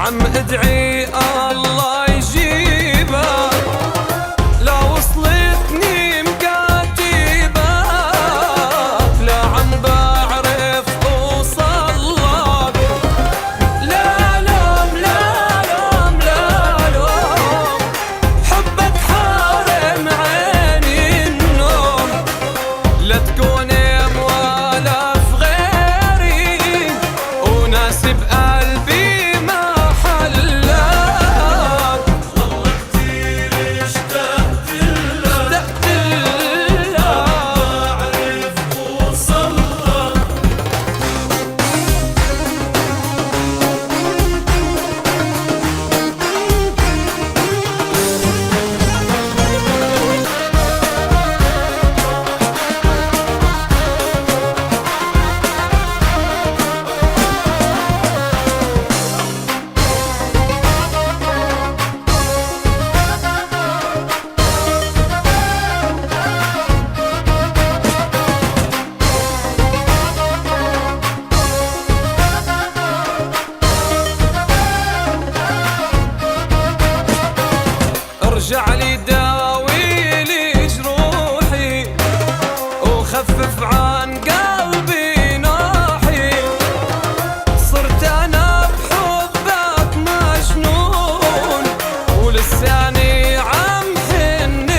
عم ادعي الله يجيبه، لا وصلتني مكاتبه، لا عم بعرف اوصلك. لا لوم لا لوم لا لوم، حبك حارم عيني النوم، لا تكون موالف غيري وناسب قلبي ما حلك. والله كتير اشتقت لك، بعرف اوصلك. ارجع لي داوي لي جروحي وخفف عن قلبي ناحي، صرت انا بحبك مجنون ولساني عم حن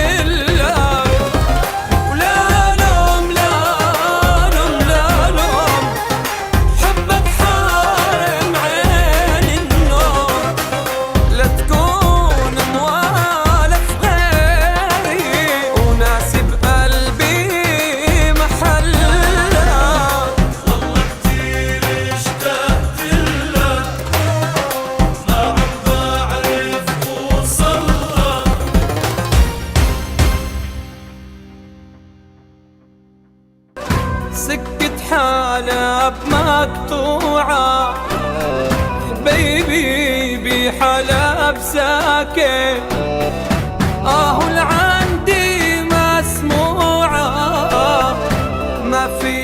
لك. ولا لوم لا لوم لا لوم، حبك حارم عيني النوم، لا تكون موالف غيري وناسب قلبي محلك. والله كتير اشتقت لك، ما عم بعرف اوصلك. سكة حلب مقطوعة حبيبي بحلب ساكن، لعندي مسموعة ما في